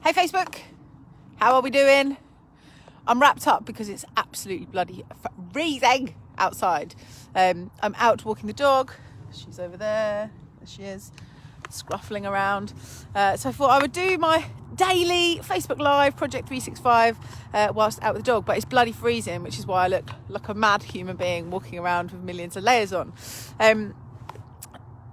Hey Facebook, how are we doing? I'm wrapped up because it's absolutely bloody freezing outside. I'm out walking the dog. She's over there. There she is, scruffling around. So I thought I would do my daily Facebook Live Project 365 whilst out with the dog, but it's bloody freezing, which is why I look like a mad human being walking around with millions of layers on.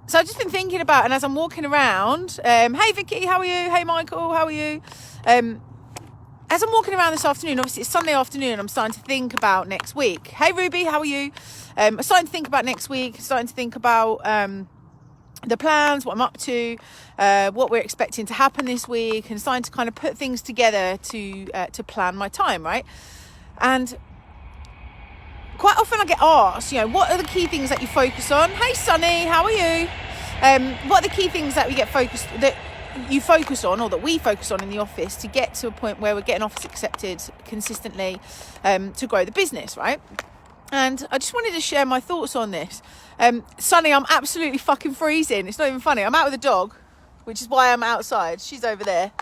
So I've just been thinking about, and as I'm walking around, hey Vicky, how are you? Hey Michael, how are you? As I'm walking around this afternoon, obviously it's Sunday afternoon, I'm starting to think about next week. Hey Ruby, how are you? I'm starting to think about next week, starting to think about the plans, what I'm up to, what we're expecting to happen this week, and starting to kind of put things together to plan my time, right? And quite often I get asked, what are the key things that you focus on? Hey Sunny, how are you? What are the key things that you focus on, or that we focus on in the office to get to a point where we're getting offers accepted consistently to grow the business, right? And I just wanted to share my thoughts on this. Sunny, I'm absolutely fucking freezing. It's not even funny. I'm out with a dog, which is why I'm outside. She's over there.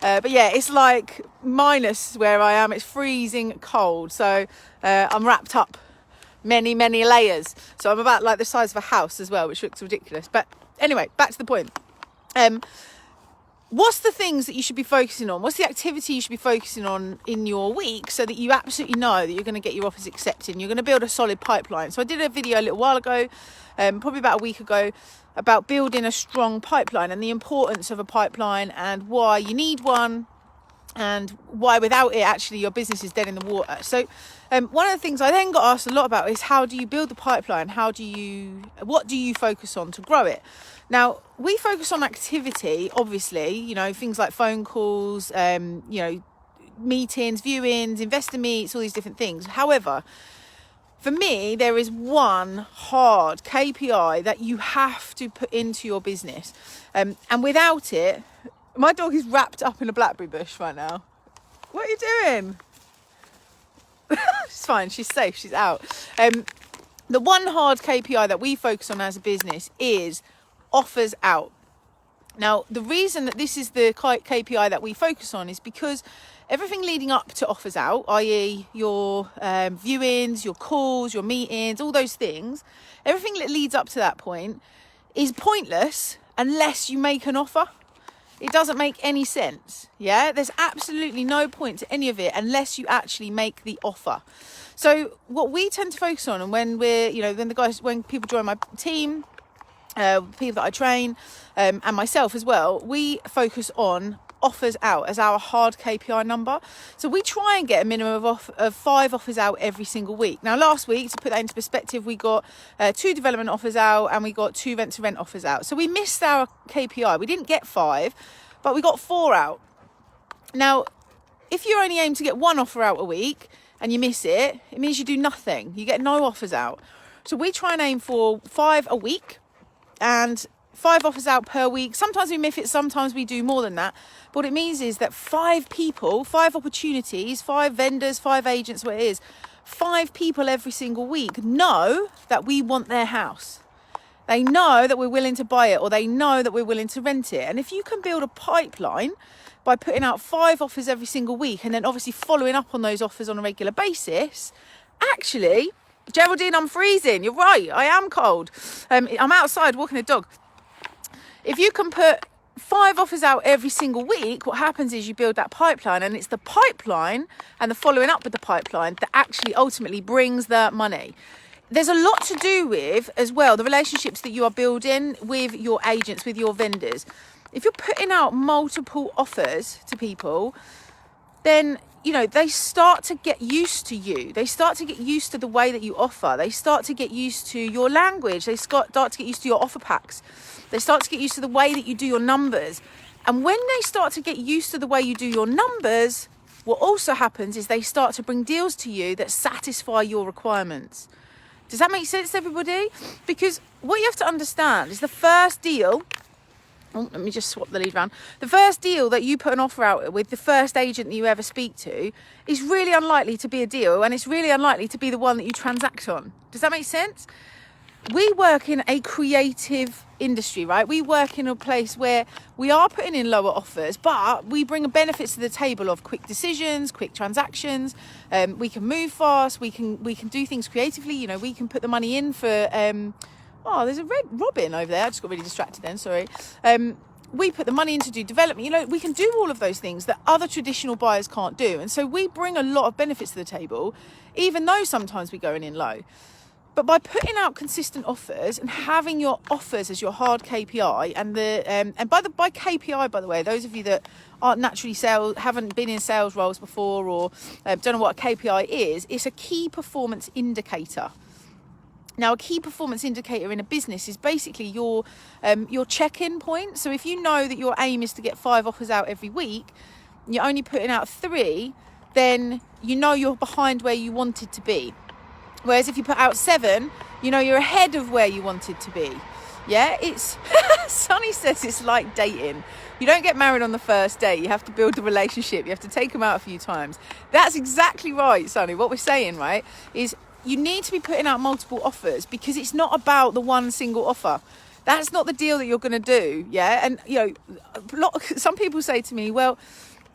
But yeah, it's like minus where I am. It's freezing cold. So I'm wrapped up many layers. So I'm about like the size of a house as well, which looks ridiculous. But anyway, back to the point. What's the things that you should be focusing on? What's the activity you should be focusing on in your week so that you absolutely know that you're going to get your offers accepted and you're going to build a solid pipeline? So I did a video a little while ago, probably about a week ago, about building a strong pipeline and the importance of a pipeline and why you need one and why without it actually your business is dead in the water. So one of the things I then got asked a lot about is, how do you build the pipeline? What do you focus on to grow it? Now, we focus on activity, obviously, things like phone calls, meetings, viewings, investor meets, all these different things. However, for me, there is one hard KPI that you have to put into your business. And without it, my dog is wrapped up in a blackberry bush right now. What are you doing? She's fine. She's safe. She's out. The one hard KPI that we focus on as a business is offers out. Now, the reason that this is the KPI that we focus on is because everything leading up to offers out, i.e. your viewings, your calls, your meetings, all those things, everything that leads up to that point is pointless unless you make an offer. It doesn't make any sense. Yeah, there's absolutely no point to any of it unless you actually make the offer. So what we tend to focus on, and when when people join my team, people that I train, and myself as well, we focus on offers out as our hard KPI number. So we try and get a minimum of 5 offers out every single week. Now, last week, to put that into perspective, we got 2 development offers out and we got 2 rent-to-rent offers out. So we missed our KPI. We didn't get 5, but we got 4 out. Now, if you only aim to get 1 offer out a week and you miss it, it means you do nothing. You get no offers out. So we try and aim for 5 a week and 5 offers out per week. Sometimes we miss it, sometimes we do more than that. But what it means is that 5 people, 5 opportunities, 5 vendors, 5 agents, what it is, 5 people every single week know that we want their house. They know that we're willing to buy it, or they know that we're willing to rent it. And if you can build a pipeline by putting out 5 offers every single week and then obviously following up on those offers on a regular basis, actually, Geraldine, I'm freezing. You're right. I am cold. I'm outside walking the dog. If you can put 5 offers out every single week, what happens is you build that pipeline, and it's the pipeline and the following up with the pipeline that actually ultimately brings the money. There's a lot to do with, as well, the relationships that you are building with your agents, with your vendors. If you're putting out multiple offers to people, then they start to get used to you. They start to get used to the way that you offer. They start to get used to your language. They start to get used to your offer packs. They start to get used to the way that you do your numbers. And when they start to get used to the way you do your numbers, what also happens is they start to bring deals to you that satisfy your requirements. Does that make sense, everybody? Because what you have to understand is the first deal... Oh, let me just swap the lead around. The first deal that you put an offer out with, the first agent that you ever speak to, is really unlikely to be a deal, and it's really unlikely to be the one that you transact on. Does that make sense? we work in a creative industry, right? We work in a place where we are putting in lower offers, but we bring benefits to the table of quick decisions, quick transactions. We can move fast. We can do things creatively. You know, we can put the money in for. Oh, there's a red robin over there. I just got really distracted then. Sorry. We put the money in to do development. You know, we can do all of those things that other traditional buyers can't do, and so we bring a lot of benefits to the table, even though sometimes we're going in low. But by putting out consistent offers and having your offers as your hard KPI, and by KPI, by the way, those of you that aren't naturally haven't been in sales roles before, or don't know what a KPI is, it's a key performance indicator. Now, a key performance indicator in a business is basically your check-in point. So if you know that your aim is to get 5 offers out every week, and you're only putting out 3, then you know you're behind where you wanted to be. Whereas if you put out 7, you know you're ahead of where you wanted to be. Yeah, it's Sonny says it's like dating. You don't get married on the first date. You have to build the relationship. You have to take them out a few times. That's exactly right, Sonny. What we're saying, right, is you need to be putting out multiple offers, because it's not about the one single offer. That's not the deal that you're going to do. Yeah, and you know, some people say to me, well,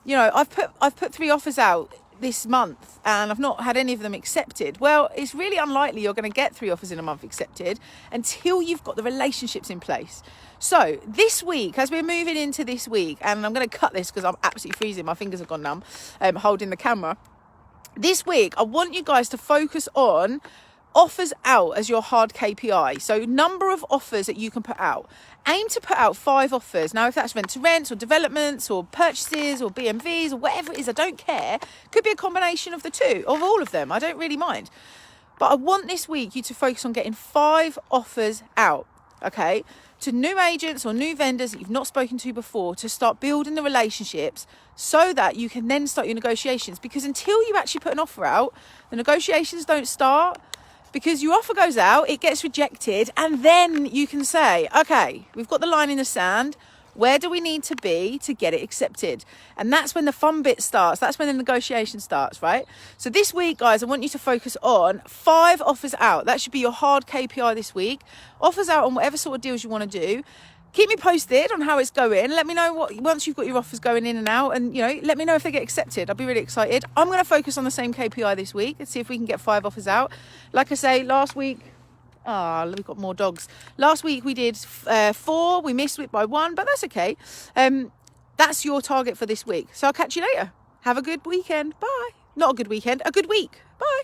you know, I've put 3 offers out this month and I've not had any of them accepted. Well, it's really unlikely you're going to get 3 offers in a month accepted until you've got the relationships in place. So this week, as we're moving into this week, and I'm going to cut this because I'm absolutely freezing, my fingers have gone numb, holding the camera. This week, I want you guys to focus on offers out as your hard KPI. So number of offers that you can put out. Aim to put out 5 offers. Now, if that's rent to rents or developments or purchases or BMVs or whatever it is, I don't care. Could be a combination of the two, of all of them. I don't really mind. But I want this week you to focus on getting 5 offers out, okay, to new agents or new vendors that you've not spoken to before, to start building the relationships so that you can then start your negotiations. Because until you actually put an offer out, the negotiations don't start. Because your offer goes out, it gets rejected, and then you can say, okay, we've got the line in the sand. Where do we need to be to get it accepted? And that's when the fun bit starts. That's when the negotiation starts, right? So this week, guys, I want you to focus on 5 offers out. That should be your hard KPI this week. Offers out on whatever sort of deals you want to do. Keep me posted on how it's going. Let me know once you've got your offers going in and out, and, you know, let me know if they get accepted. I'll be really excited. I'm going to focus on the same KPI this week and see if we can get 5 offers out. Like I say, last week, we've got more dogs. Last week we did 4. We missed it by 1, but that's okay. That's your target for this week. So I'll catch you later. Have a good weekend. Bye. Not a good weekend, a good week. Bye.